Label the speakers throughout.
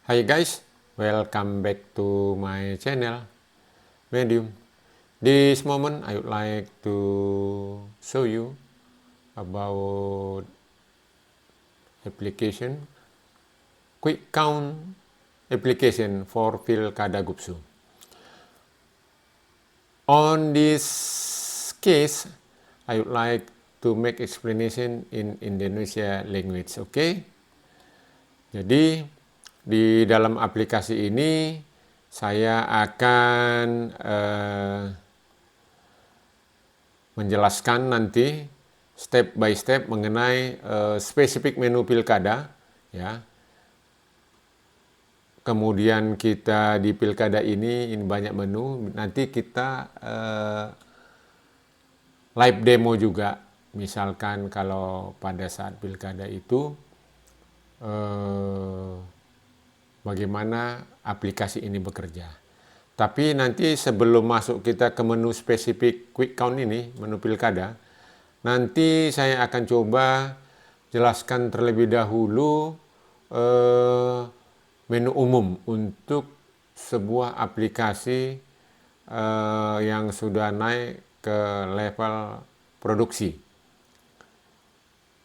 Speaker 1: Hi guys, welcome back to my channel Medium. This moment I would like to show you about application quick count application for Pilkada Gupsu. On this case, I would like to make explanation in Indonesia language, okay? Jadi di dalam aplikasi ini saya akan menjelaskan nanti step by step mengenai spesifik menu pilkada, ya. Kemudian kita di pilkada ini banyak menu, nanti kita live demo juga. Misalkan kalau pada saat pilkada itu bagaimana aplikasi ini bekerja. Tapi nanti sebelum masuk kita ke menu spesifik quick count ini, menu pilkada, nanti saya akan coba jelaskan terlebih dahulu menu umum untuk sebuah aplikasi yang sudah naik ke level produksi.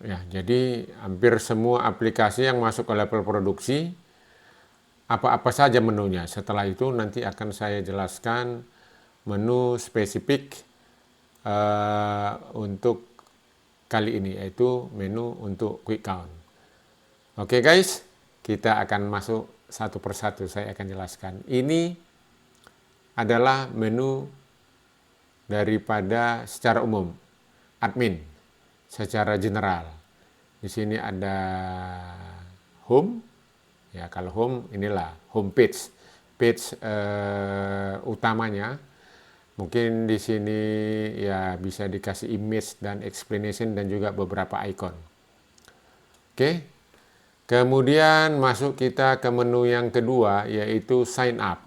Speaker 1: Ya, jadi hampir semua aplikasi yang masuk ke level produksi, apa-apa saja menunya. Setelah itu nanti akan saya jelaskan menu spesifik untuk kali ini, yaitu menu untuk quick count. Oke guys, kita akan masuk satu persatu, saya akan jelaskan. Ini adalah menu daripada secara umum, admin, secara general. Di sini ada home, ya kalau home inilah home page, utamanya. Mungkin di sini ya bisa dikasih image dan explanation dan juga beberapa icon. Oke. Kemudian masuk kita ke menu yang kedua, yaitu sign up.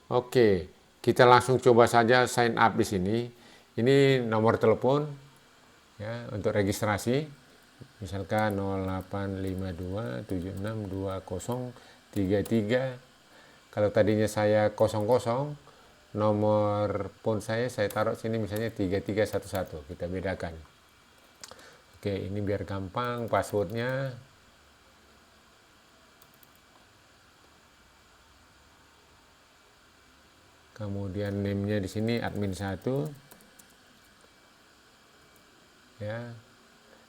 Speaker 1: Oke, kita langsung coba saja sign up di sini. Ini nomor telepon ya untuk registrasi. Misalkan 0852762033. Kalau tadinya saya 00, nomor phone saya taruh sini misalnya 3311. Kita bedakan. Oke, ini biar gampang passwordnya. Kemudian name-nya di sini admin 1. Ya.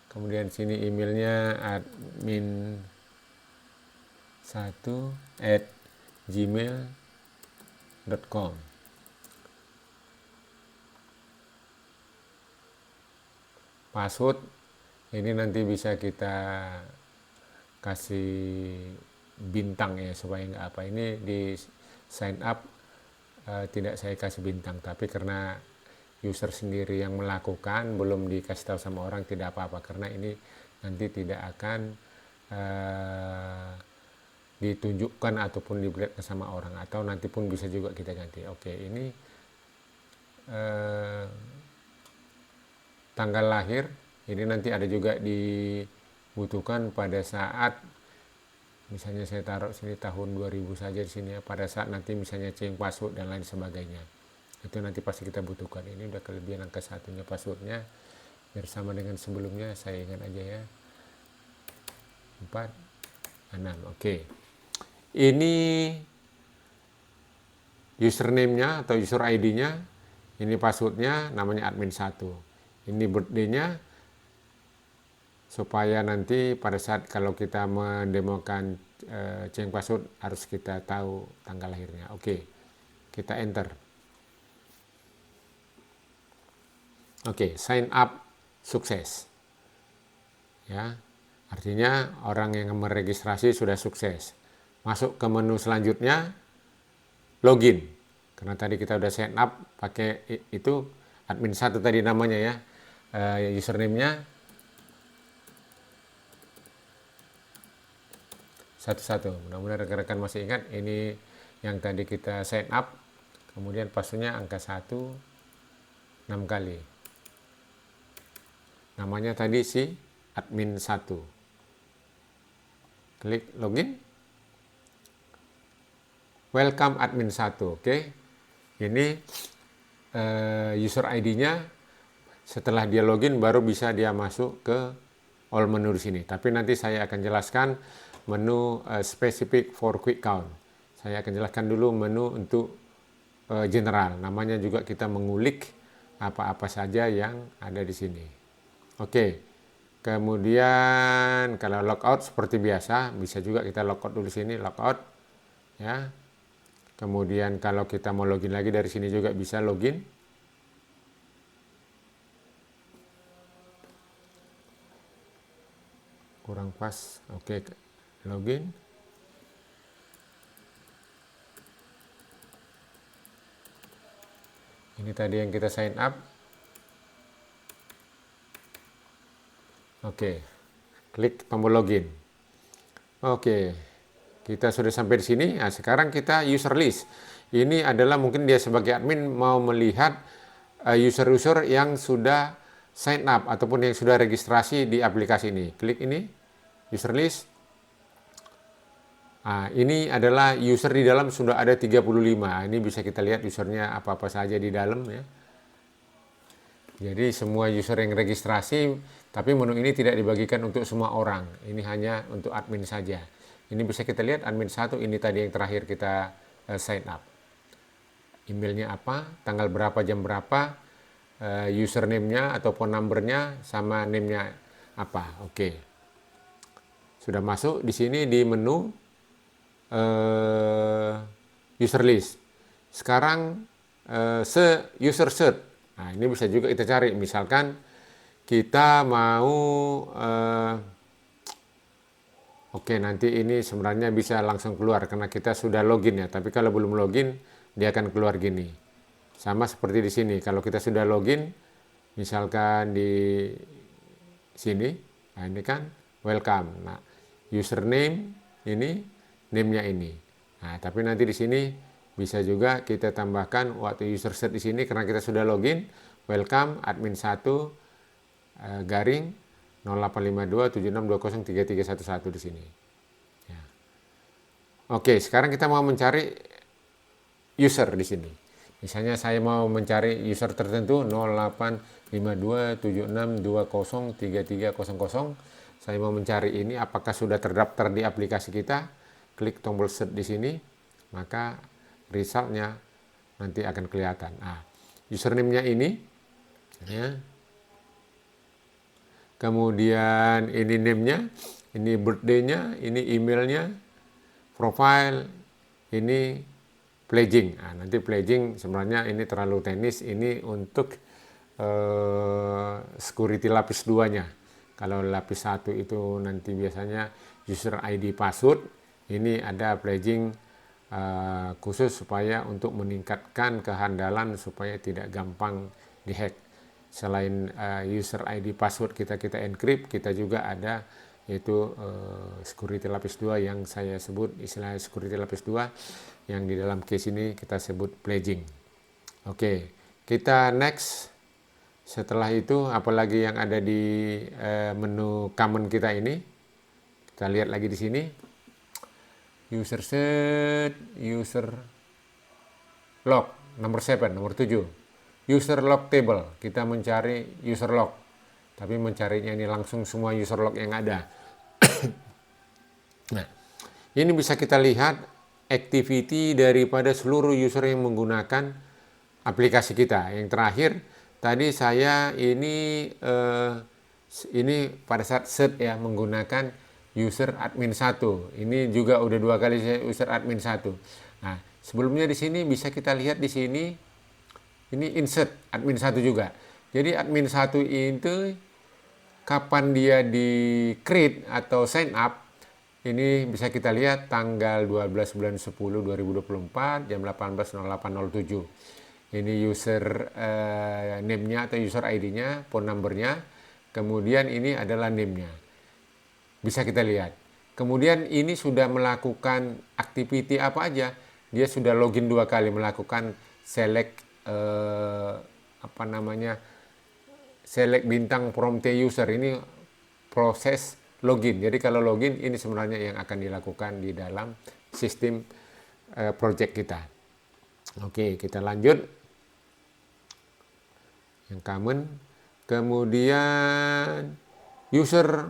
Speaker 1: Kemudian sini emailnya admin1@gmail.com. Password ini nanti bisa kita kasih bintang ya supaya nggak apa. Ini di sign up tidak saya kasih bintang, tapi karena user sendiri yang melakukan, belum dikasih tahu sama orang, tidak apa-apa, karena ini nanti tidak akan ditunjukkan ataupun diperlihatkan sama orang, atau nanti pun bisa juga kita ganti. Oke, ini tanggal lahir, ini nanti ada juga dibutuhkan pada saat misalnya saya taruh sini tahun 2000 saja di sini ya, pada saat nanti misalnya change password dan lain sebagainya. Itu nanti pasti kita butuhkan. Ini udah kelebihan angka satunya passwordnya, biar sama dengan sebelumnya, saya ingat aja ya. 4, 6, oke. Ini username-nya atau user ID-nya, ini passwordnya, namanya admin 1. Ini birthday-nya, supaya nanti pada saat kalau kita mendemokan change password harus kita tahu tanggal lahirnya. Oke, kita enter. Oke, sign up sukses. Ya, artinya orang yang meregistrasi sudah sukses. Masuk ke menu selanjutnya, login. Karena tadi kita udah sign up pakai itu admin 1 tadi namanya ya, username-nya 11. Mudah-mudahan rekan-rekan masih ingat, ini yang tadi kita sign up, kemudian passwordnya angka 1 6 kali. Namanya tadi si admin 1. Klik login. welcome admin 1. Oke. Ini user ID-nya, setelah dia login baru bisa dia masuk ke all menu di sini. Tapi nanti saya akan jelaskan menu specific for quick count. Saya akan jelaskan dulu menu untuk general. Namanya juga kita mengulik apa-apa saja yang ada di sini. Oke. Kemudian kalau logout seperti biasa, bisa juga kita logout dulu sini, logout ya. Kemudian kalau kita mau login lagi dari sini juga bisa login. Kurang pas. Oke, login. Ini tadi yang kita sign up. Oke. Klik tombol login. Oke. Kita sudah sampai di sini. Nah, sekarang kita user list. Ini adalah mungkin dia sebagai admin mau melihat user-user yang sudah sign up ataupun yang sudah registrasi di aplikasi ini. Klik ini, user list. Nah, ini adalah user di dalam sudah ada 35. Ini bisa kita lihat usernya apa-apa saja di dalam ya. Jadi semua user yang registrasi, tapi menu ini tidak dibagikan untuk semua orang. Ini hanya untuk admin saja. Ini bisa kita lihat admin 1, ini tadi yang terakhir kita sign up. Emailnya apa, tanggal berapa, jam berapa, username-nya atau phone number-nya sama name-nya apa. Oke. Sudah masuk di sini di menu user list. Sekarang user search. Nah, ini bisa juga kita cari. Misalkan kita mau oke, nanti ini sebenarnya bisa langsung keluar karena kita sudah login ya. Tapi kalau belum login, dia akan keluar gini. Sama seperti di sini. Kalau kita sudah login, misalkan di sini, nah ini kan welcome. Nah, username ini, name-nya ini. Nah, tapi nanti di sini bisa juga kita tambahkan waktu user set di sini karena kita sudah login, welcome admin 1 garing 085276203311 di sini. Ya. Oke, sekarang kita mau mencari user di sini. Misalnya saya mau mencari user tertentu 085276203300. Saya mau mencari ini apakah sudah terdaftar di aplikasi kita. Klik tombol search di sini, maka resultnya nanti akan kelihatan. Nah, username-nya ini, ya. Kemudian ini name-nya, ini birthday-nya, ini email-nya, profile, ini pledging. Nah, nanti pledging sebenarnya ini terlalu teknis, ini untuk security lapis 2-nya. Kalau lapis 1 itu nanti biasanya user ID password, ini ada pledging khusus supaya untuk meningkatkan kehandalan supaya tidak gampang dihack. Selain user ID password kita encrypt, kita juga ada yaitu security lapis 2 yang saya sebut istilah security lapis 2 yang di dalam case ini kita sebut pledging. Oke, kita next. Setelah itu apalagi yang ada di menu common kita ini, kita lihat lagi di sini. User set, user log, nomor 7, nomor 7. User log table, kita mencari user log. Tapi mencarinya ini langsung semua user log yang ada. Nah, ini bisa kita lihat activity daripada seluruh user yang menggunakan aplikasi kita. Yang terakhir, tadi saya ini pada saat set ya menggunakan user admin 1. Ini juga udah 2 kali saya user admin 1. Nah, sebelumnya di sini bisa kita lihat di sini ini insert admin 1 juga. Jadi admin 1 itu kapan dia di create atau sign up, ini bisa kita lihat tanggal 12 bulan 10 2024 jam 18.08.07. Ini user name-nya atau user ID-nya, phone number-nya. Kemudian ini adalah name-nya. Bisa kita lihat. Kemudian ini sudah melakukan activity apa aja. Dia sudah login 2 kali melakukan select select bintang prompt user. Ini proses login. Jadi kalau login ini sebenarnya yang akan dilakukan di dalam sistem project kita. Oke, kita lanjut. Yang common. Kemudian user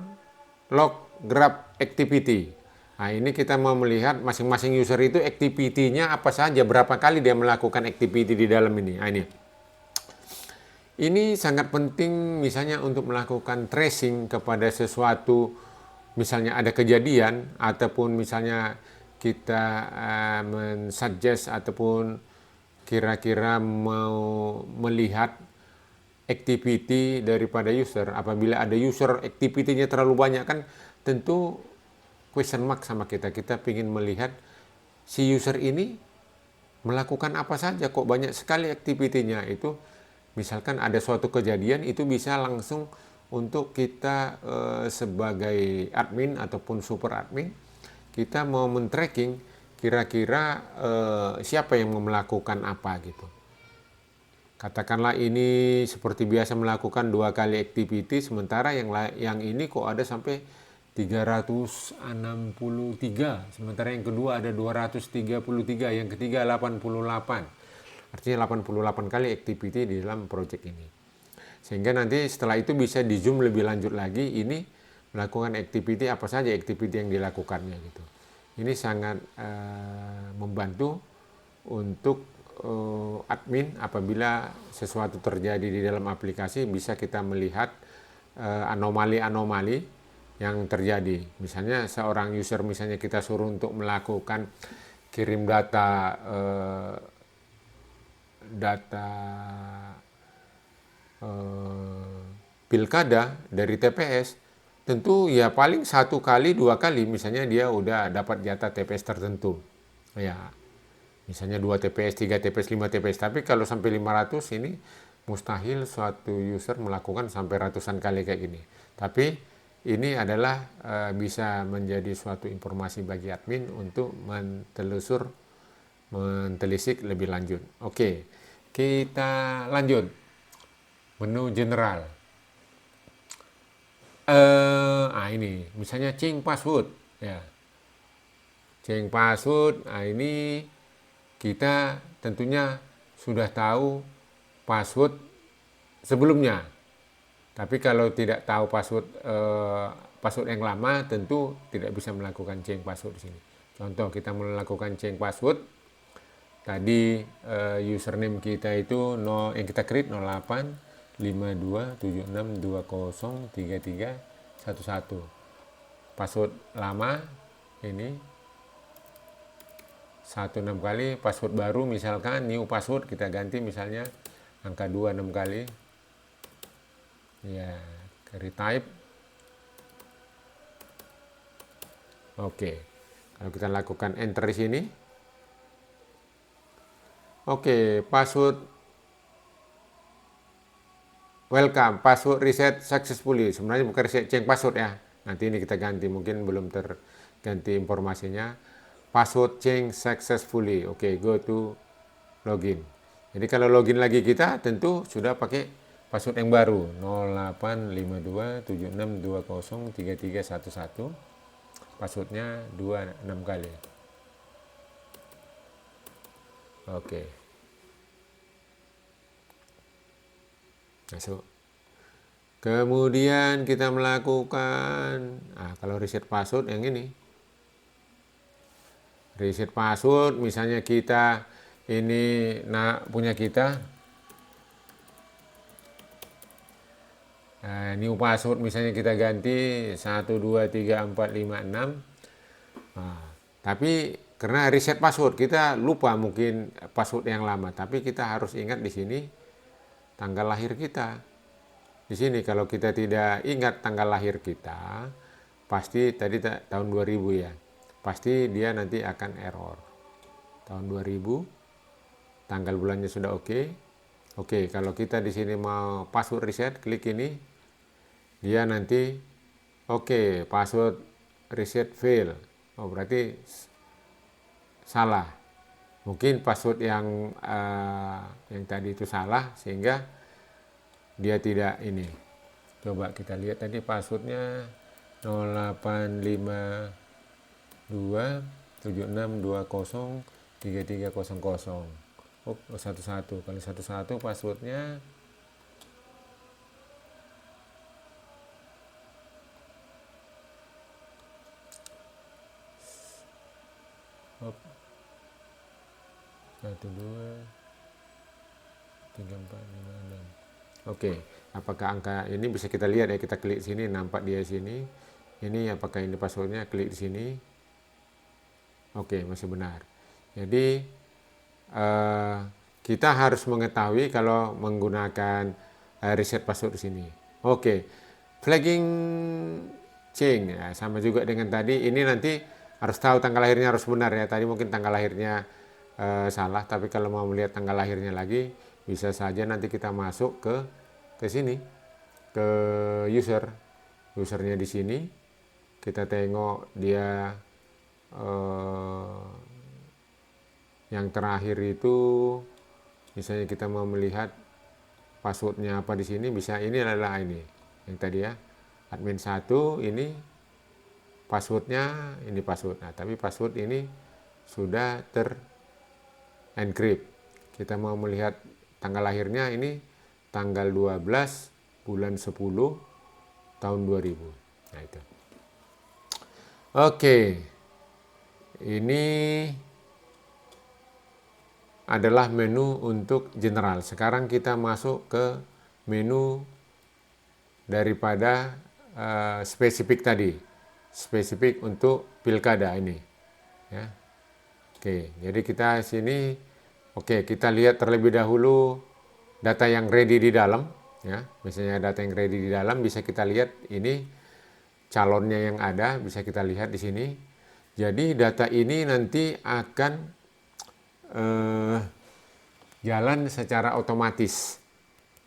Speaker 1: log grab activity. Nah, ini kita mau melihat masing-masing user itu activity-nya apa saja, berapa kali dia melakukan activity di dalam ini. Nah, ini sangat penting misalnya untuk melakukan tracing kepada sesuatu, misalnya ada kejadian ataupun misalnya kita men-suggest ataupun kira-kira mau melihat activity daripada user. Apabila ada user activity-nya terlalu banyak, kan tentu question mark sama kita. Kita ingin melihat si user ini melakukan apa saja, kok banyak sekali activity-nya. Itu misalkan ada suatu kejadian, itu bisa langsung untuk kita sebagai admin ataupun super admin, kita mau men-tracking kira-kira siapa yang melakukan apa gitu. Katakanlah ini seperti biasa melakukan 2 kali activity, sementara yang ini kok ada sampai 363, sementara yang kedua ada 233, yang ketiga 88. Artinya 88 kali activity di dalam project ini. Sehingga nanti setelah itu bisa di zoom lebih lanjut lagi, ini melakukan activity apa saja activity yang dilakukannya gitu. Ini sangat membantu untuk admin apabila sesuatu terjadi di dalam aplikasi, bisa kita melihat anomali-anomali yang terjadi. Misalnya seorang user, misalnya kita suruh untuk melakukan kirim data pilkada dari TPS, tentu ya paling 1 kali 2 kali misalnya dia udah dapat jatah TPS tertentu. Ya, misalnya 2 TPS, 3 TPS, 5 TPS. Tapi kalau sampai 500 ini mustahil suatu user melakukan sampai ratusan kali kayak gini. Tapi ini adalah bisa menjadi suatu informasi bagi admin untuk mentelisik lebih lanjut. Oke, kita lanjut. Menu general. Ini misalnya change password. Ya. Change password, ini kita tentunya sudah tahu password sebelumnya. Tapi kalau tidak tahu password yang lama, tentu tidak bisa melakukan change password di sini. Contoh, kita melakukan change password. Tadi username kita itu yang kita create 085276203311. Password lama ini 16 kali, password baru misalkan new password kita ganti misalnya angka 2 6 kali. Ya, retype. Oke. Kalau kita lakukan enter di sini. Oke, password welcome, password reset successfully. Sebenarnya bukan reset, change password ya. Nanti ini kita ganti, mungkin belum terganti informasinya. Password change successfully. Oke, go to login. Jadi kalau login lagi kita tentu sudah pakai password yang baru 085276203311. Passwordnya 26 kali. Oke. Masuk. Kemudian kita melakukan kalau reset password yang ini. Reset password, misalnya kita ini punya kita new password, misalnya kita ganti 123456. Tapi karena reset password kita lupa mungkin password yang lama, tapi kita harus ingat di sini tanggal lahir kita. Di sini kalau kita tidak ingat tanggal lahir kita, pasti tadi tahun 2000 ya. Pasti dia nanti akan error. Tahun 2000, tanggal bulannya sudah oke. Oke, kalau kita di sini mau password reset, klik ini. Dia nanti oke, password reset fail. Oh, berarti salah. Mungkin password yang tadi itu salah sehingga dia tidak ini. Coba kita lihat tadi passwordnya 085276203311. 3300. Oh, 11 kali 11 passwordnya. Oh, 1 2 3 4 5 6. Oke, apakah angka ini bisa kita lihat ya, kita klik sini nampak dia sini. Ini apakah ini passwordnya, klik di sini. Oke, masih benar. Jadi kita harus mengetahui kalau menggunakan reset password di sini. Oke, flagging change ya, sama juga dengan tadi. Ini nanti harus tahu tanggal lahirnya harus benar ya. Tadi mungkin tanggal lahirnya salah, tapi kalau mau melihat tanggal lahirnya lagi, bisa saja nanti kita masuk ke sini, ke usernya di sini. Kita tengok dia yang terakhir itu, misalnya kita mau melihat passwordnya apa di sini, bisa ini adalah ini yang tadi ya, admin 1 ini passwordnya, ini password. Nah, tapi password ini sudah ter-encrypt. Kita mau melihat tanggal lahirnya, ini tanggal 12 bulan 10 tahun 2000. Nah, itu. Oke. Ini adalah menu untuk general. Sekarang kita masuk ke menu daripada spesifik tadi. Spesifik untuk pilkada ini. Ya. Oke, jadi kita sini, oke, kita lihat terlebih dahulu data yang ready di dalam. Ya, misalnya data yang ready di dalam bisa kita lihat ini calonnya yang ada, bisa kita lihat di sini. Jadi data ini nanti akan jalan secara otomatis,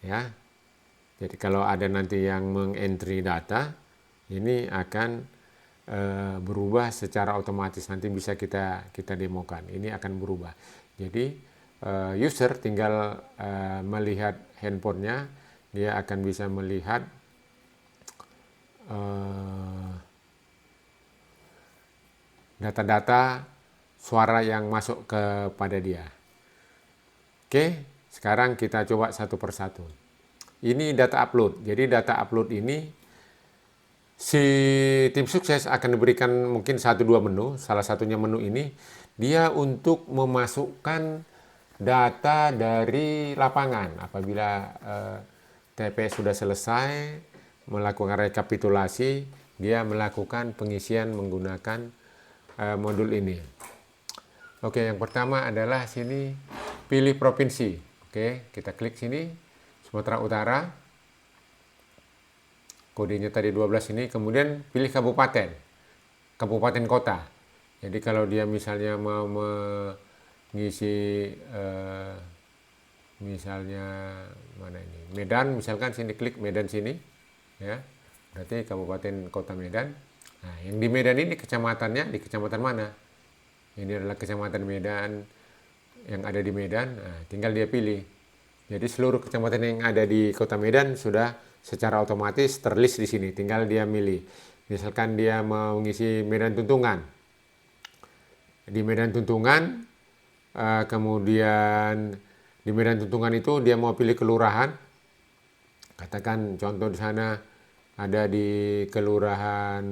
Speaker 1: ya. Jadi kalau ada nanti yang mengentry data, ini akan berubah secara otomatis. Nanti bisa kita demokan. Ini akan berubah. Jadi user tinggal melihat handphonenya, dia akan bisa melihat data-data suara yang masuk kepada dia. Oke, sekarang kita coba satu persatu. Ini data upload. Jadi data upload ini si tim sukses akan diberikan mungkin 1-2 menu. Salah satunya menu ini dia untuk memasukkan data dari lapangan. Apabila TPS sudah selesai melakukan rekapitulasi, dia melakukan pengisian menggunakan modul ini. Oke, yang pertama adalah sini pilih provinsi. Oke, kita klik sini Sumatera Utara. Kodenya tadi 12 ini, kemudian pilih kabupaten. Kabupaten kota. Jadi kalau dia misalnya mau mengisi misalnya mana ini? Medan, misalkan sini klik Medan sini, ya. Berarti Kabupaten Kota Medan. Nah, yang di Medan ini kecamatannya di kecamatan mana? Ini adalah kecamatan Medan yang ada di Medan. Nah, tinggal dia pilih. Jadi seluruh kecamatan yang ada di Kota Medan sudah secara otomatis terlist di sini. Tinggal dia milih. Misalkan dia mau mengisi Medan Tuntungan. Di Medan Tuntungan, kemudian di Medan Tuntungan itu dia mau pilih kelurahan. Katakan contoh di sana ada di Kelurahan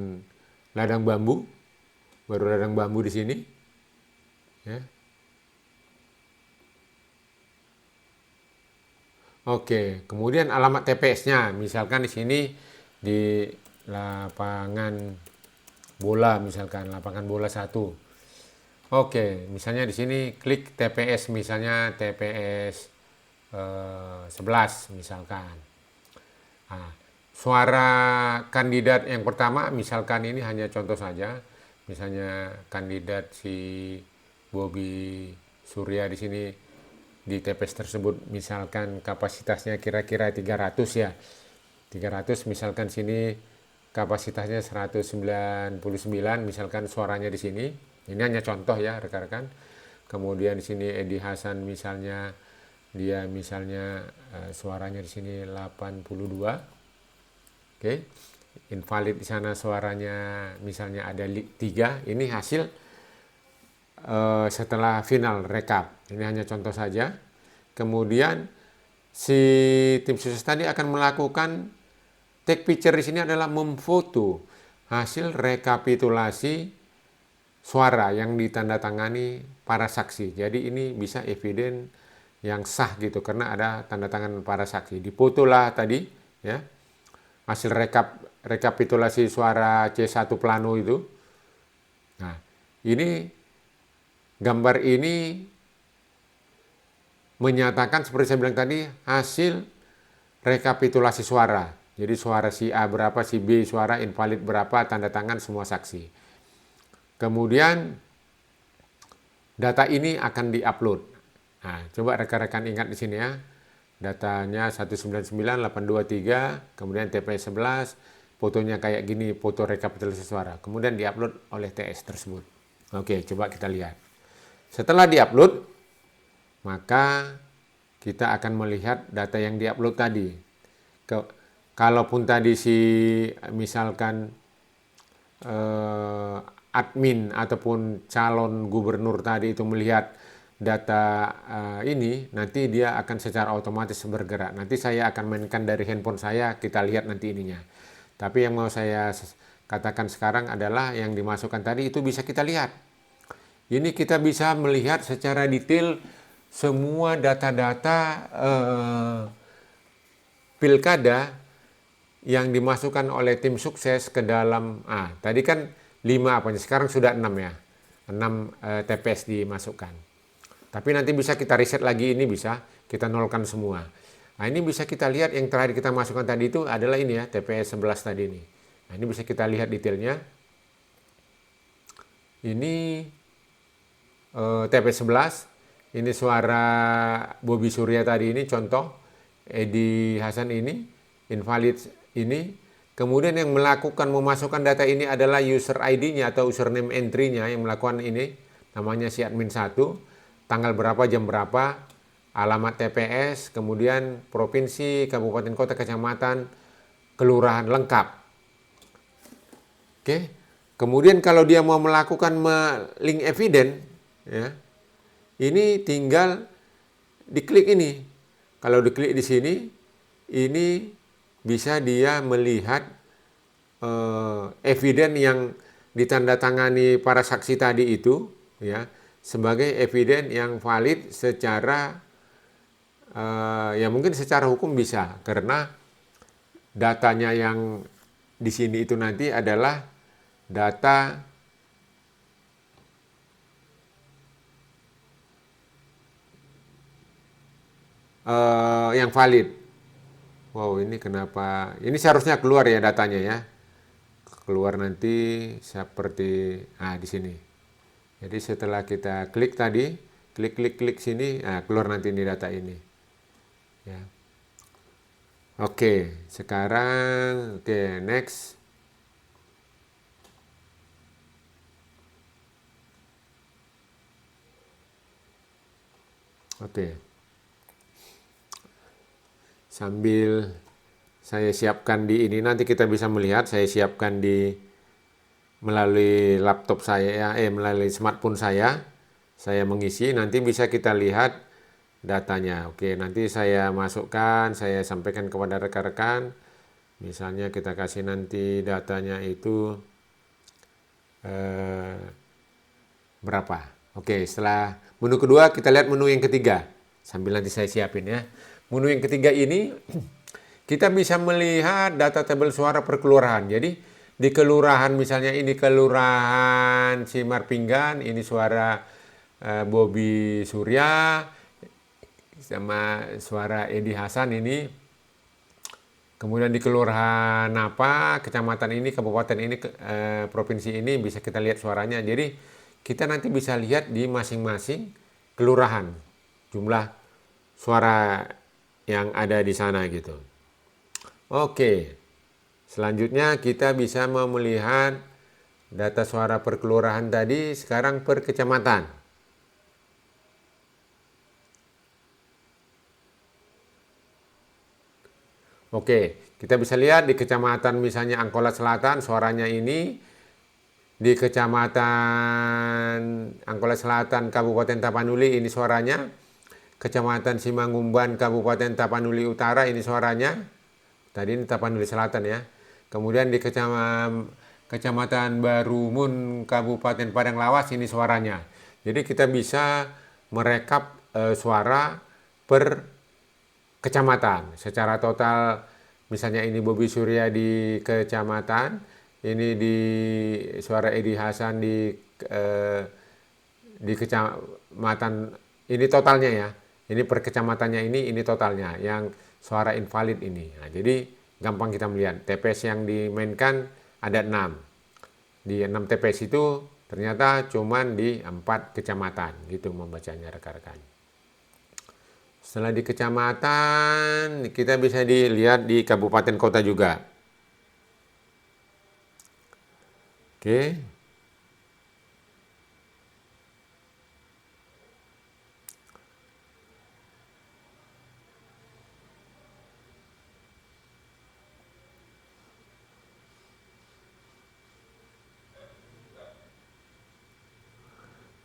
Speaker 1: Ladang Bambu. Baru Ladang Bambu di sini. Ya. Oke, kemudian alamat TPS-nya, misalkan di sini di lapangan bola, misalkan lapangan bola 1. Oke, misalnya di sini klik TPS, misalnya TPS 11 misalkan. Nah, suara kandidat yang pertama, misalkan ini hanya contoh saja, misalnya kandidat si Bobi Surya di sini di TPS tersebut, misalkan kapasitasnya kira-kira 300 ya. 300 misalkan sini kapasitasnya 199, misalkan suaranya di sini. Ini hanya contoh ya rekan-rekan. Kemudian di sini Edi Hasan misalnya dia misalnya suaranya di sini 82. Oke. Invalid di sana suaranya misalnya ada 3. Ini hasil setelah final rekap. Ini hanya contoh saja. Kemudian si tim sukses tadi akan melakukan take picture di sini adalah memfoto hasil rekapitulasi suara yang ditandatangani para saksi. Jadi ini bisa eviden yang sah gitu karena ada tanda tangan para saksi. Difotolah tadi ya hasil rekapitulasi suara C1 plano itu. Nah, ini gambar ini menyatakan seperti saya bilang tadi hasil rekapitulasi suara. Jadi suara si A berapa, si B suara invalid berapa, tanda tangan semua saksi. Kemudian data ini akan diupload. Nah, coba rekan-rekan ingat di sini ya. Datanya 199.823, kemudian TPS 11, fotonya kayak gini, foto rekapitulasi suara. Kemudian diupload oleh TS tersebut. Oke, coba kita lihat. Setelah diupload, maka kita akan melihat data yang diupload tadi. Kalaupun tadi misalkan admin ataupun calon gubernur tadi itu melihat data ini, nanti dia akan secara otomatis bergerak. Nanti saya akan mainkan dari handphone saya, kita lihat nanti ininya. Tapi yang mau saya katakan sekarang adalah yang dimasukkan tadi itu bisa kita lihat. Ini kita bisa melihat secara detail semua data-data pilkada yang dimasukkan oleh tim sukses ke dalam, tadi kan 5 apanya, sekarang sudah 6 ya, 6 TPS dimasukkan. Tapi nanti bisa kita riset lagi, ini bisa kita nolkan semua. Nah ini bisa kita lihat yang terakhir kita masukkan tadi itu adalah ini ya, TPS 11 tadi ini. Nah ini bisa kita lihat detailnya. Ini TPS 11, ini suara Bobi Surya tadi ini contoh, Edi Hasan ini, invalid ini. Kemudian yang memasukkan data ini adalah user ID-nya atau username entry-nya yang melakukan ini, namanya si admin 1, tanggal berapa, jam berapa, alamat TPS, kemudian provinsi, kabupaten, kota, kecamatan, kelurahan lengkap. Oke. Kemudian kalau dia mau melakukan link eviden, ya, ini tinggal diklik ini. Kalau diklik di sini, ini bisa dia melihat eviden yang ditandatangani para saksi tadi itu, ya, sebagai eviden yang valid secara ya mungkin secara hukum bisa, karena datanya yang di sini itu nanti adalah data yang valid. Wow, ini kenapa? Ini seharusnya keluar ya datanya ya. Keluar nanti seperti di sini. Jadi setelah kita klik tadi, klik sini, keluar nanti ini data ini. Ya. Oke, sekarang next. Oke. Sambil saya siapkan di ini, nanti kita bisa melihat saya siapkan melalui laptop saya, melalui smartphone saya mengisi, nanti bisa kita lihat datanya. Oke, nanti saya masukkan, saya sampaikan kepada rekan-rekan, misalnya kita kasih nanti datanya itu berapa. Oke, setelah menu kedua kita lihat menu yang ketiga, sambil nanti saya siapin ya. Menu yang ketiga ini kita bisa melihat data tabel suara per kelurahan. Jadi di kelurahan, misalnya ini kelurahan Simar Pinggan, ini suara Bobi Surya sama suara Edi Hasan ini. Kemudian di kelurahan apa, kecamatan ini, kabupaten ini, provinsi ini bisa kita lihat suaranya. Jadi kita nanti bisa lihat di masing-masing kelurahan jumlah suara yang ada di sana gitu. Oke, selanjutnya kita bisa melihat data suara per kelurahan tadi, sekarang per kecamatan. Oke, kita bisa lihat di kecamatan misalnya Angkola Selatan, suaranya ini Di Kecamatan Angkola Selatan, Kabupaten Tapanuli, ini suaranya. Kecamatan Simangumban, Kabupaten Tapanuli Utara, ini suaranya. Tadi ini Tapanuli Selatan ya. Kemudian di Kecamatan Barumun, Kabupaten Padang Lawas, ini suaranya. Jadi kita bisa merekap suara per kecamatan secara total. Misalnya ini Bobi Surya di kecamatan, ini di suara Edi Hasan di kecamatan, ini totalnya ya. Ini per kecamatannya, ini totalnya yang suara invalid ini. Nah, jadi gampang kita melihat TPS yang dimainkan ada 6. Di 6 TPS itu ternyata cuman di 4 kecamatan, gitu membacanya rekan-rekan. Setelah di kecamatan, kita bisa dilihat di kabupaten kota juga. Oke.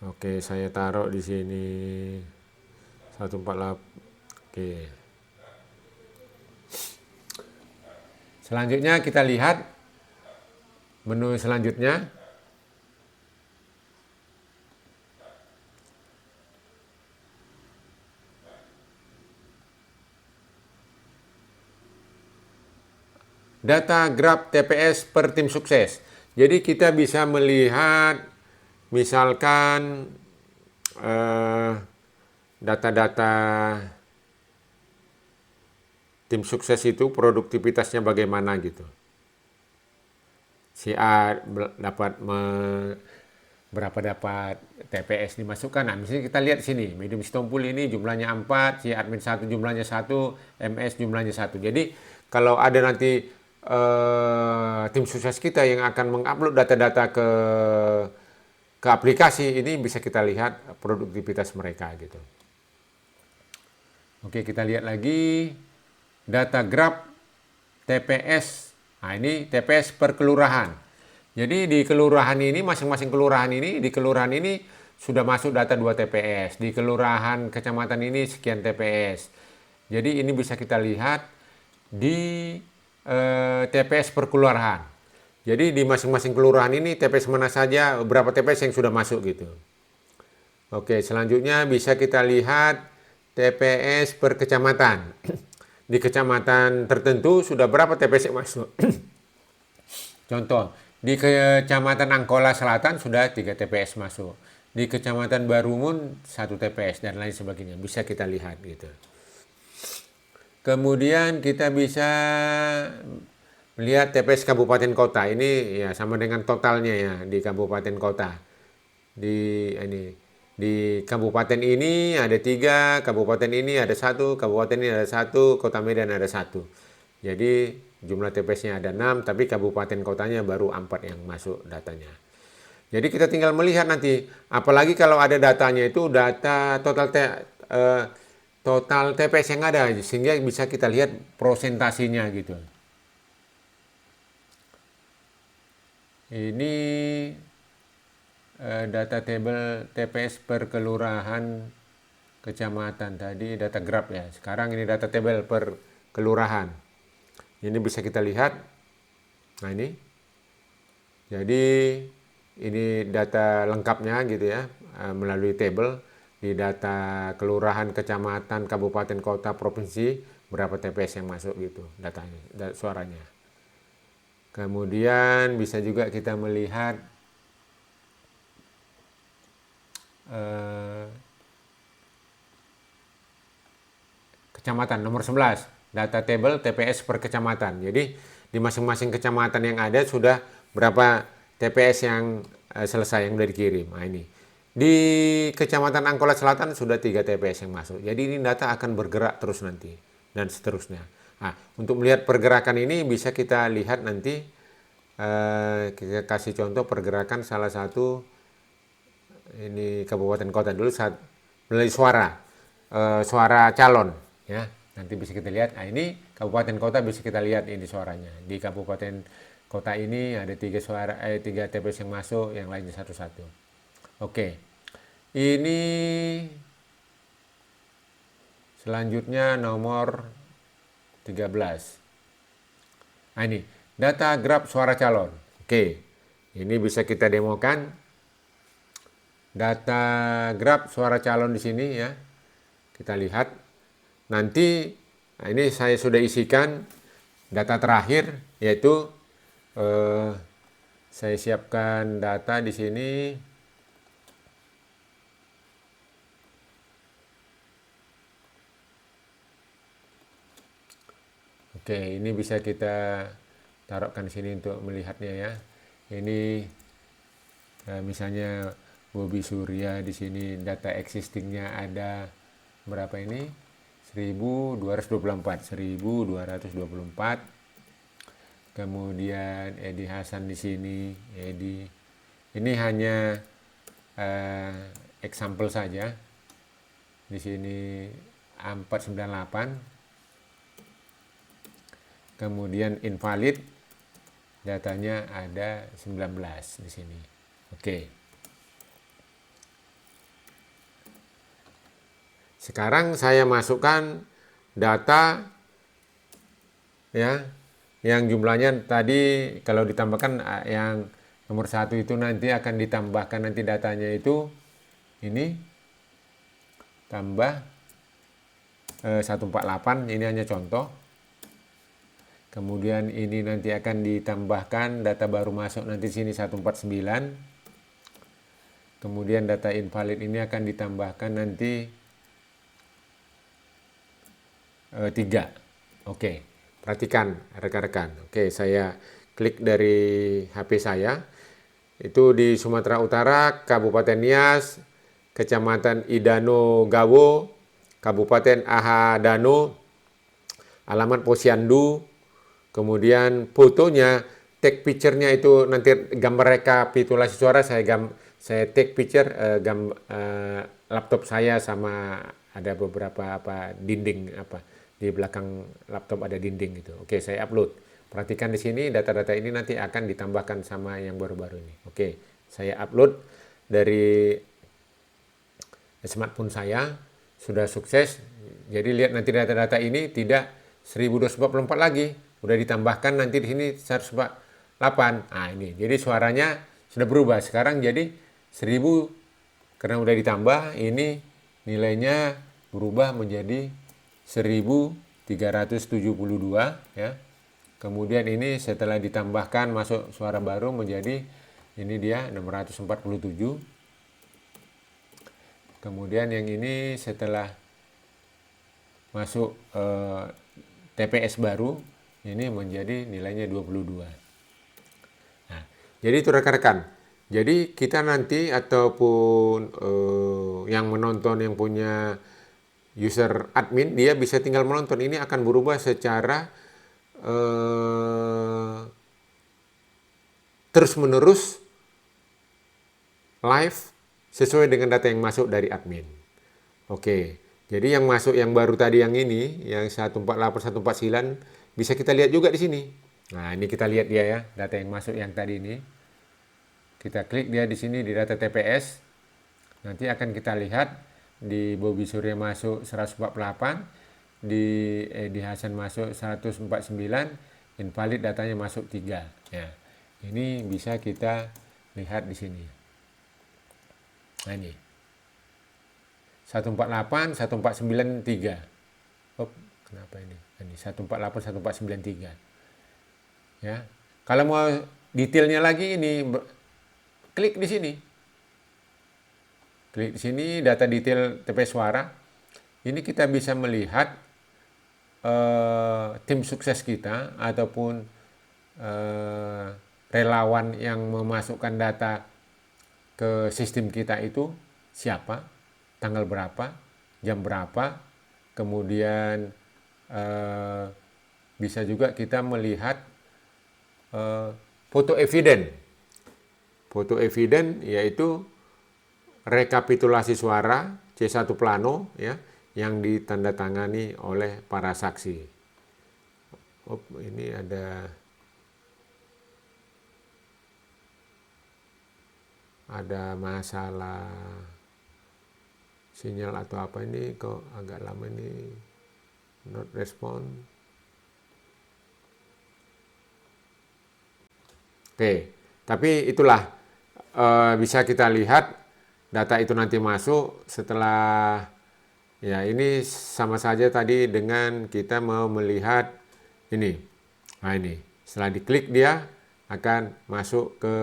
Speaker 1: Oke, saya taruh di sini 148. Oke. Selanjutnya kita lihat menu selanjutnya. Data graf TPS per tim sukses. Jadi kita bisa melihat misalkan data-data tim sukses itu produktivitasnya bagaimana gitu. Si A dapat berapa dapat TPS dimasukkan. Nah, misalnya kita lihat sini, medium stompul ini jumlahnya 4, si admin 1 jumlahnya 1, MS jumlahnya 1. Jadi kalau ada nanti tim sukses kita yang akan mengupload data-data ke aplikasi ini, bisa kita lihat produktivitas mereka gitu. Oke, kita lihat lagi data graf TPS. Nah, ini TPS per kelurahan. Jadi di kelurahan ini, masing-masing kelurahan ini, di kelurahan ini sudah masuk data 2 TPS. Di kelurahan kecamatan ini sekian TPS. Jadi ini bisa kita lihat di TPS per kelurahan. Jadi di masing-masing kelurahan ini TPS mana saja, berapa TPS yang sudah masuk gitu. Oke, selanjutnya bisa kita lihat TPS per kecamatan. Di kecamatan tertentu sudah berapa TPS yang masuk. Contoh, di Kecamatan Angkola Selatan sudah 3 TPS masuk. Di Kecamatan Barumun 1 TPS dan lain sebagainya. Bisa kita lihat gitu. Kemudian kita bisa melihat TPS kabupaten kota. Ini ya sama dengan totalnya ya di kabupaten kota. Di kabupaten ini ada 3, kabupaten ini ada 1, kabupaten ini ada 1, kota Medan ada 1. Jadi jumlah TPS-nya ada 6, tapi kabupaten kotanya baru 4 yang masuk datanya. Jadi kita tinggal melihat nanti, apalagi kalau ada datanya itu data total TPS yang ada, sehingga bisa kita lihat prosentasinya gitu. Ini data table TPS per kelurahan kecamatan, tadi data graf ya. Sekarang ini data table per kelurahan. Ini bisa kita lihat. Nah ini. Jadi ini data lengkapnya gitu ya, melalui table di data kelurahan, kecamatan, kabupaten, kota, provinsi, berapa TPS yang masuk gitu datanya, suaranya. Kemudian bisa juga kita melihat kecamatan nomor 11, data table TPS per kecamatan. Jadi di masing-masing kecamatan yang ada sudah berapa TPS yang selesai, yang sudah dikirim. Nah ini di Kecamatan Angkola Selatan sudah 3 TPS yang masuk. Jadi ini data akan bergerak terus nanti dan seterusnya. Nah, untuk melihat pergerakan ini bisa kita lihat nanti, kita kasih contoh pergerakan salah satu ini kabupaten kota dulu saat melalui suara calon ya. Nanti bisa kita lihat. Nah ini kabupaten kota bisa kita lihat ini suaranya. Di Kabupaten kota ini ada 3 TPS yang masuk, yang lainnya satu-satu. Oke, ini selanjutnya nomor 13. Nah ini data graf suara calon. Oke, ini bisa kita demokan data graf suara calon di sini ya. Kita lihat nanti. Nah ini saya sudah isikan data terakhir, yaitu saya siapkan data di sini. Oke, ini bisa kita taruhkan di sini untuk melihatnya ya. Ini misalnya Bobi Surya di sini data existingnya ada berapa ini? 1224. Kemudian Edi Hasan di sini, ini hanya example saja. Di sini 498. Kemudian invalid datanya ada 19 di sini. Oke. Sekarang saya masukkan data ya, yang jumlahnya tadi kalau ditambahkan yang nomor 1 itu nanti akan ditambahkan nanti datanya itu ini tambah 148, ini hanya contoh. Kemudian ini nanti akan ditambahkan data baru masuk nanti sini 149. Kemudian data invalid ini akan ditambahkan nanti 3. Oke, perhatikan rekan-rekan. Oke, saya klik dari HP saya. Itu di Sumatera Utara, Kabupaten Nias, Kecamatan Idano Gawo, Kabupaten Ahadano, alamat Posyandu. Kemudian fotonya, tag picture-nya itu nanti gambar rekapitulasi suara saya take picture laptop saya sama ada beberapa dinding di belakang laptop ada dinding gitu. Oke, saya upload. Perhatikan di sini data-data ini nanti akan ditambahkan sama yang baru-baru ini. Oke, saya upload dari smartphone saya sudah sukses. Jadi lihat nanti data-data ini tidak 1244 lagi. Udah ditambahkan nanti di sini 148. Nah ini, jadi suaranya sudah berubah. Sekarang jadi 1000 karena udah ditambah. Ini nilainya berubah menjadi 1372 ya. Kemudian ini setelah ditambahkan masuk suara baru menjadi ini dia 647. Kemudian yang ini setelah masuk TPS baru ini menjadi nilainya 22. Nah, jadi itu rekan-rekan. Jadi kita nanti ataupun yang menonton yang punya user admin, dia bisa tinggal menonton. Ini akan berubah secara terus-menerus live sesuai dengan data yang masuk dari admin. Oke, jadi yang masuk yang baru tadi yang ini, yang 148, 149, bisa kita lihat juga di sini. Nah, ini kita lihat dia ya, data yang masuk yang tadi ini. Kita klik dia di sini di data TPS. Nanti akan kita lihat di Bobi Surya masuk 148, di Edi Hasan masuk 149, invalid datanya masuk 3. Ya. Ini bisa kita lihat di sini. Nah, ini. 148, 149, 3. Oh, kenapa ini? Ini 148, 1493. Ya. Kalau mau detailnya lagi ini klik di sini. Klik di sini data detail TPS suara. Ini kita bisa melihat tim sukses kita ataupun relawan yang memasukkan data ke sistem kita itu siapa, tanggal berapa, jam berapa, kemudian bisa juga kita melihat foto eviden. Foto eviden yaitu rekapitulasi suara C1 plano ya yang ditandatangani oleh para saksi. Oh, ini ada ada masalah sinyal atau apa ini, kok agak lama ini not respond. Oke, tapi itulah bisa kita lihat data itu nanti masuk setelah, ya ini sama saja tadi dengan kita mau melihat ini. Nah ini, setelah diklik dia akan masuk ke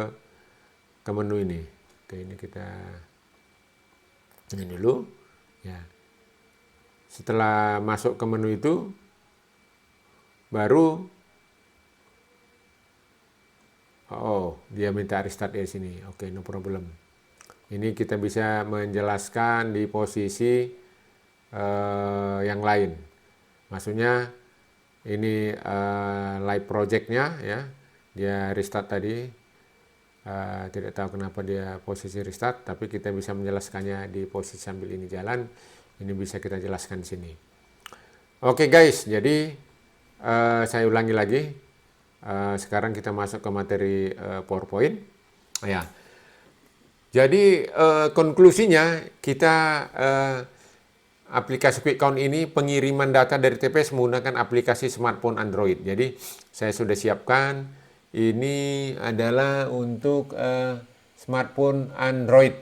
Speaker 1: menu ini. Oke, ini kita ini dulu. Ya. Setelah masuk ke menu itu, baru dia minta restart dari sini. Oke, no problem. Ini kita bisa menjelaskan di posisi yang lain. Maksudnya ini live projectnya ya, dia restart tadi. Tidak tahu kenapa dia posisi restart, tapi kita bisa menjelaskannya di posisi sambil ini jalan. Ini bisa kita jelaskan di sini. Oke guys, jadi saya ulangi lagi. Sekarang kita masuk ke materi PowerPoint. Ya. Jadi konklusinya kita aplikasi Quick Count ini pengiriman data dari TPS menggunakan aplikasi smartphone Android. Jadi saya sudah siapkan, ini adalah untuk smartphone Android.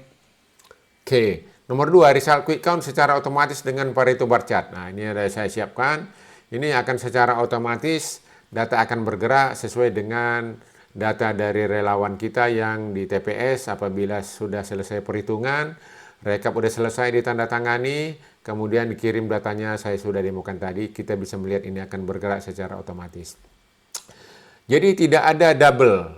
Speaker 1: Oke. Nomor 2, result Quick Count secara otomatis dengan Pareto bar chart. Nah, ini ada saya siapkan. Ini akan secara otomatis data akan bergerak sesuai dengan data dari relawan kita yang di TPS. Apabila sudah selesai perhitungan, rekap sudah selesai ditandatangani, kemudian dikirim datanya, saya sudah demokan tadi, kita bisa melihat ini akan bergerak secara otomatis. Jadi tidak ada double.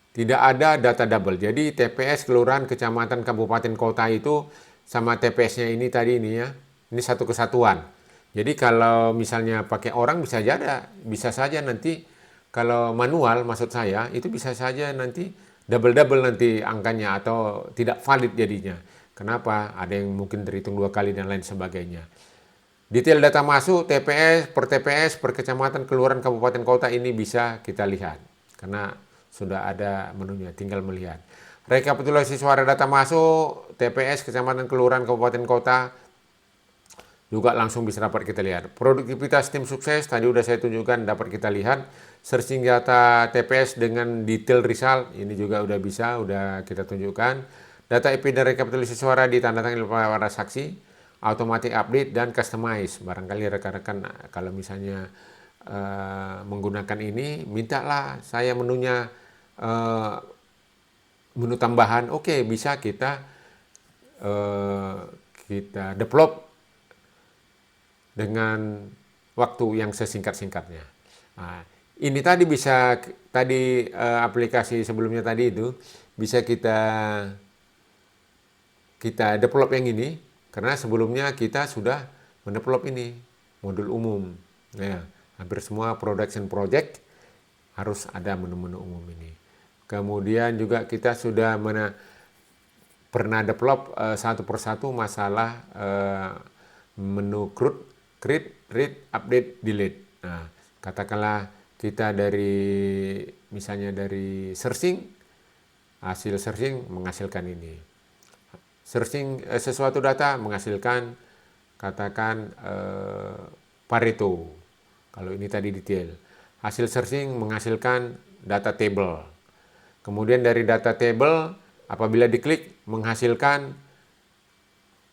Speaker 1: Tidak ada data double. Jadi TPS, kelurahan, kecamatan, kabupaten, kota itu sama TPS-nya ini tadi ini ya. Ini satu kesatuan. Jadi kalau misalnya pakai orang bisa saja nanti kalau manual maksud saya itu bisa saja nanti double nanti angkanya atau tidak valid jadinya. Kenapa? Ada yang mungkin terhitung 2 kali dan lain sebagainya. Detail data masuk TPS, per kecamatan, kelurahan, kabupaten, kota ini bisa kita lihat. Karena sudah ada menunya, tinggal melihat. Rekapitulasi suara data masuk TPS, kecamatan, kelurahan, kabupaten, kota juga langsung bisa dapat kita lihat. Produktivitas tim sukses tadi udah saya tunjukkan, dapat kita lihat. Searching data TPS dengan detail result ini juga udah bisa, udah kita tunjukkan. Data IP dan rekapitulasi suara ditandatangani oleh para saksi, automatic update dan customize. Barangkali rekan-rekan kalau misalnya menggunakan ini, mintalah saya menunya menu tambahan. Oke, bisa kita develop dengan waktu yang sesingkat-singkatnya. Nah, ini tadi bisa aplikasi sebelumnya tadi itu bisa kita develop yang ini karena sebelumnya kita sudah mendevelop ini modul umum. Ya, hampir semua production project harus ada menu-menu umum ini. Kemudian juga kita sudah pernah develop satu persatu masalah menu create, read, update, delete. Nah, katakanlah kita misalnya dari searching, hasil searching menghasilkan ini. Searching sesuatu data menghasilkan katakan Pareto. Kalau ini tadi detail. Hasil searching menghasilkan data table. Kemudian dari data table apabila diklik menghasilkan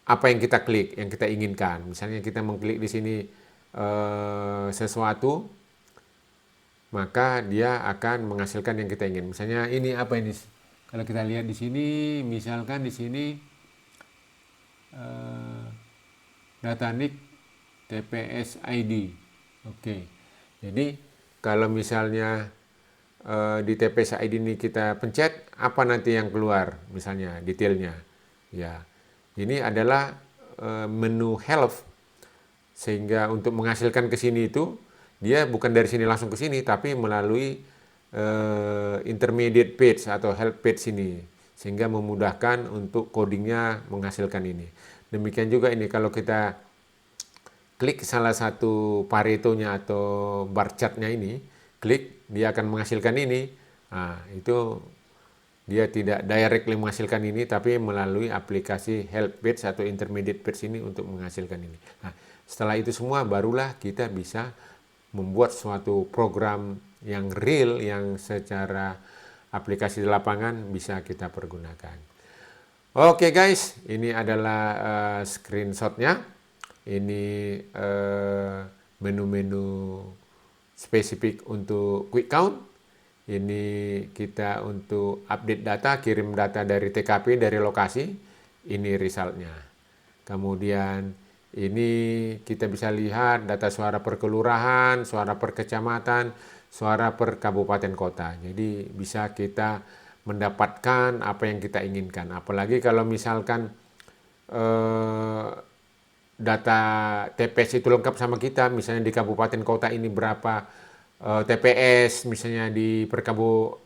Speaker 1: apa yang kita klik, yang kita inginkan. Misalnya kita mengklik di sini sesuatu, maka dia akan menghasilkan yang kita ingin. Misalnya ini apa ini? Kalau kita lihat di sini, misalkan di sini data NIK TPS ID. Oke. Jadi kalau misalnya di TPS ID ini kita pencet, apa nanti yang keluar? Misalnya detailnya. Ya. Ini adalah menu help, sehingga untuk menghasilkan ke sini itu dia bukan dari sini langsung ke sini, tapi melalui intermediate page atau help page ini, sehingga memudahkan untuk codingnya menghasilkan ini. Demikian juga ini kalau kita klik salah satu Paretonya atau bar chartnya ini, klik dia akan menghasilkan ini. Nah, itu dia tidak directly menghasilkan ini, tapi melalui aplikasi help page atau intermediate page ini untuk menghasilkan ini. Nah, setelah itu semua barulah kita bisa membuat suatu program yang real, yang secara aplikasi di lapangan bisa kita pergunakan. Oke guys, ini adalah screenshotnya. Ini menu-menu spesifik untuk quick count. Ini kita untuk update data, kirim data dari TKP, dari lokasi. Ini resultnya. Kemudian ini kita bisa lihat data suara per kelurahan, suara per kecamatan, suara per kabupaten kota. Jadi bisa kita mendapatkan apa yang kita inginkan. Apalagi kalau misalkan data TPS itu lengkap sama kita, misalnya di kabupaten kota ini berapa TPS, misalnya di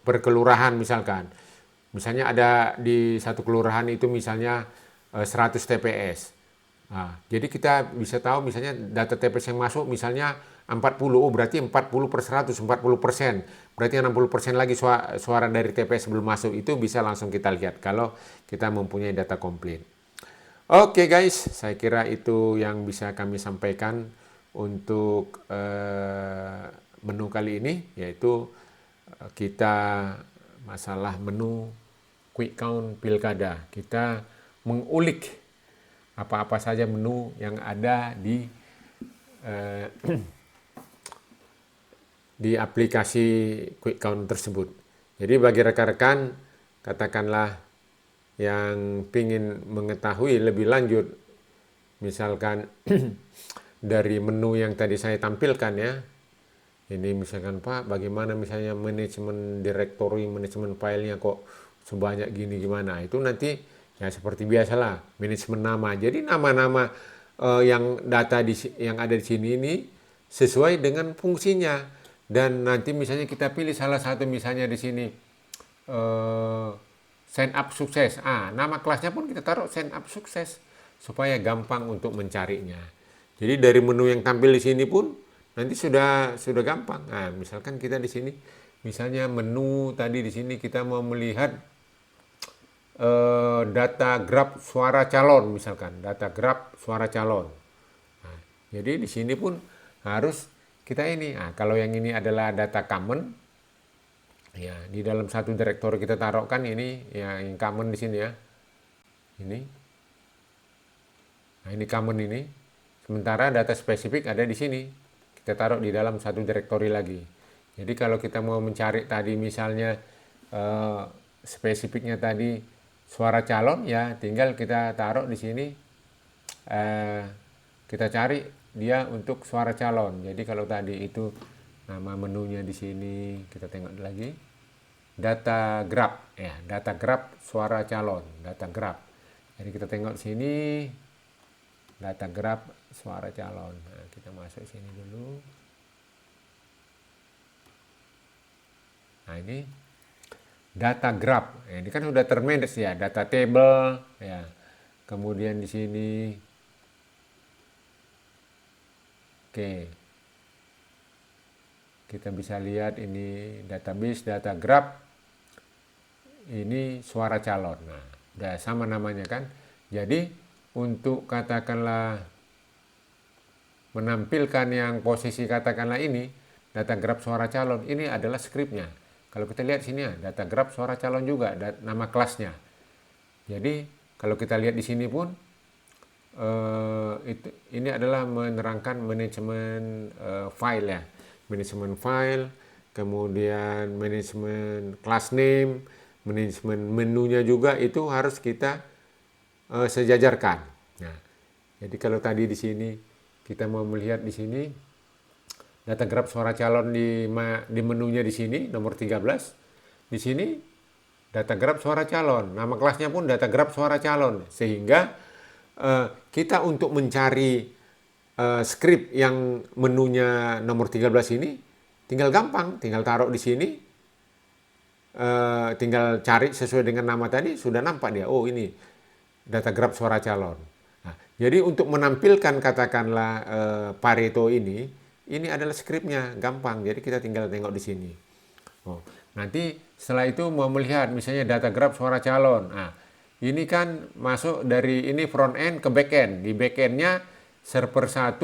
Speaker 1: perkelurahan misalkan. Misalnya ada di satu kelurahan itu misalnya 100 TPS. Nah, jadi kita bisa tahu misalnya data TPS yang masuk misalnya 40, oh berarti 40 per 100, 40%. Berarti 60% lagi suara dari TPS belum masuk, itu bisa langsung kita lihat kalau kita mempunyai data komplit. Oke guys, saya kira itu yang bisa kami sampaikan untuk menu kali ini, yaitu kita masalah menu quick count pilkada. Kita mengulik apa-apa saja menu yang ada di aplikasi quick count tersebut. Jadi bagi rekan-rekan, katakanlah yang ingin mengetahui lebih lanjut, misalkan dari menu yang tadi saya tampilkan ya, ini misalkan Pak, bagaimana misalnya manajemen directory, manajemen filenya kok sebanyak gini gimana, itu nanti ya seperti biasalah manajemen nama. Jadi nama-nama yang yang ada di sini ini sesuai dengan fungsinya, dan nanti misalnya kita pilih salah satu, misalnya di sini sign up sukses. Nama kelasnya pun kita taruh sign up sukses supaya gampang untuk mencarinya. Jadi dari menu yang tampil di sini pun nanti sudah gampang. Nah, misalkan kita di sini, misalnya menu tadi di sini kita mau melihat data grab suara calon, misalkan data grab suara calon. Nah, jadi di sini pun harus kita ini. Nah, kalau yang ini adalah data common, ya di dalam satu direktori kita taruhkan ini ya, yang common di sini ya. Ini. Nah, ini common ini. Sementara data spesifik ada di sini. Kita taruh di dalam satu direktori lagi. Jadi kalau kita mau mencari tadi misalnya spesifiknya tadi suara calon, ya tinggal kita taruh di sini, kita cari dia untuk suara calon. Jadi kalau tadi itu nama menunya di sini, kita tengok lagi data grab ya, data grab suara calon, data grab. Jadi kita tengok sini data grab suara calon. Nah, kita masuk sini dulu. Nah, ini data grab. Nah, ini kan sudah termanage ya, data table ya. Kemudian di sini oke. Kita bisa lihat ini database data grab. Ini suara calon. Nah, udah sama namanya kan. Jadi untuk katakanlah menampilkan yang posisi katakanlah ini data grab suara calon, ini adalah skripnya. Kalau kita lihat sini ya, data grab suara calon juga nama kelasnya. Jadi kalau kita lihat di sini pun ini adalah menerangkan manajemen file ya, manajemen file, kemudian manajemen class name, manajemen menunya juga itu harus kita sejajarkan. Nah, jadi kalau tadi di sini kita mau melihat di sini data grab suara calon di menunya di sini nomor 13. Di sini data grab suara calon. Nama kelasnya pun data grab suara calon. Sehingga kita untuk mencari script yang menunya nomor 13 ini tinggal gampang, tinggal taruh di sini. Tinggal cari sesuai dengan nama tadi, sudah nampak dia. Oh, ini data grab suara calon. Nah, jadi untuk menampilkan katakanlah Pareto ini adalah skripnya, gampang. Jadi kita tinggal tengok di sini. Oh, Nanti setelah itu mau melihat misalnya data grab suara calon. Nah, ini kan masuk dari ini front end ke back end. Di back endnya server 1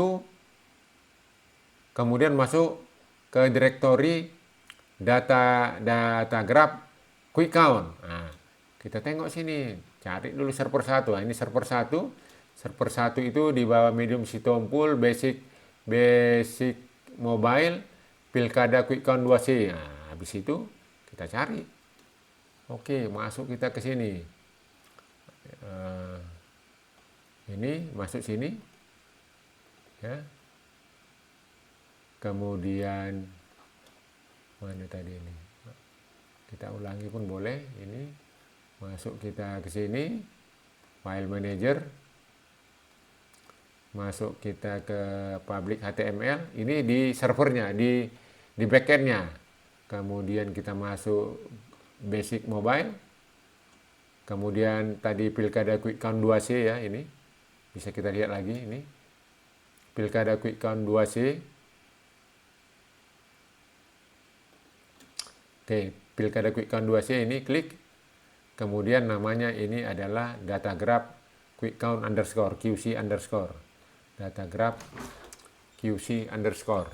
Speaker 1: kemudian masuk ke direktori data grab quick count. Nah, kita tengok sini, cari dulu server 1. Nah, ini server 1. Server 1 itu di bawah medium Sitompul, basic mobile, pilkada quick count 2C. Nah, habis itu kita cari. Oke, masuk kita ke sini. Ini masuk sini. Ya. Kemudian mana tadi ini? Kita ulangi pun boleh. Ini masuk kita ke sini, file manager. Masuk kita ke public HTML. Ini di servernya, di backendnya. Kemudian kita masuk basic mobile. Kemudian tadi pilkada quick count 2C ya, ini bisa kita lihat lagi ini pilkada quick count 2C. Oke, pilkada quick count 2C ini klik. Kemudian namanya ini adalah data graph quick count underscore QC underscore data graph QC underscore.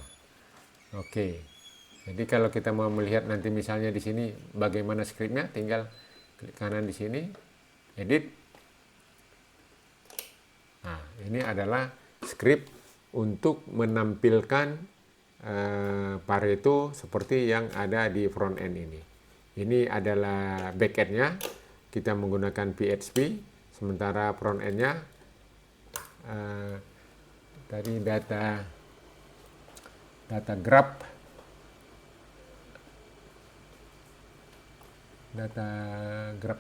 Speaker 1: Oke, jadi kalau kita mau melihat nanti misalnya di sini bagaimana skripnya, tinggal klik kanan di sini, edit. Nah, ini adalah skrip untuk menampilkan Pareto seperti yang ada di front end ini. Ini adalah back endnya, kita menggunakan PHP, sementara front endnya tadi data graph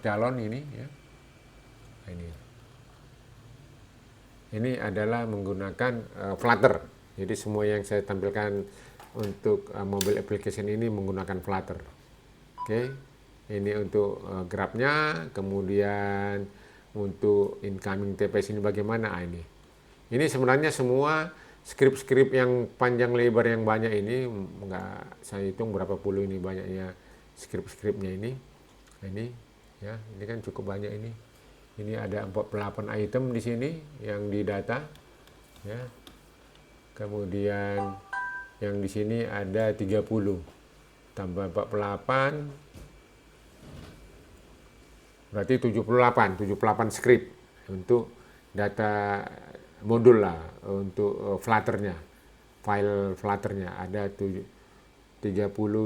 Speaker 1: calon ini ya. Ini adalah menggunakan Flutter. Jadi semua yang saya tampilkan untuk mobile application ini menggunakan Flutter. Oke. Ini untuk graph-nya, kemudian untuk incoming TPS ini bagaimana ini. Ini sebenarnya semua skrip-skrip yang panjang lebar yang banyak ini, nggak saya hitung berapa puluh ini banyaknya skrip-skripnya ini. Ini ya, ini kan cukup banyak ini. Ini ada 48 item di sini yang didata ya. Kemudian yang di sini ada 30 tambah 48 berarti 78 skrip untuk data modul lah, untuk Flutter-nya, file Flutter-nya ada 30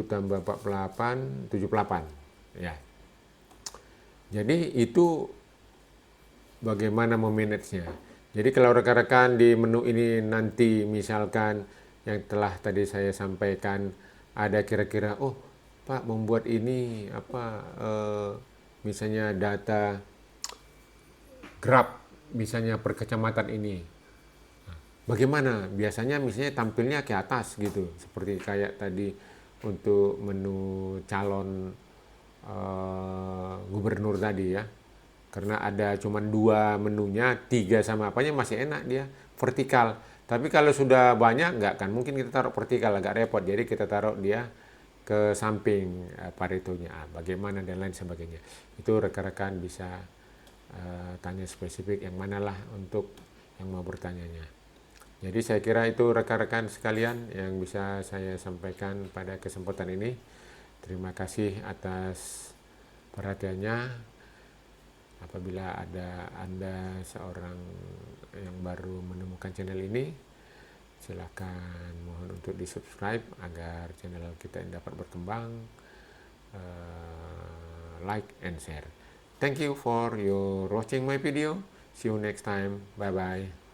Speaker 1: tambah 48 78 ya. Jadi itu bagaimana memanage-nya. Jadi kalau rekan-rekan di menu ini nanti misalkan yang telah tadi saya sampaikan ada kira-kira, oh Pak membuat ini apa misalnya data graph misalnya per kecamatan ini. Bagaimana? Biasanya misalnya tampilnya ke atas gitu, seperti kayak tadi untuk menu calon gubernur tadi ya. Karena ada cuma 2 menunya, 3 sama apanya masih enak dia vertikal. Tapi kalau sudah banyak nggak kan, mungkin kita taruh vertikal agak repot. Jadi kita taruh dia ke samping Paretonya, bagaimana dan lain sebagainya. Itu rekan-rekan bisa tanya spesifik yang manalah untuk yang mau bertanyanya. Jadi saya kira itu rekan-rekan sekalian yang bisa saya sampaikan pada kesempatan ini. Terima kasih atas perhatiannya. Apabila ada Anda seorang yang baru menemukan channel ini, silakan mohon untuk di-subscribe agar channel kita dapat berkembang, like and share. Thank you for your watching my video. See you next time. Bye bye.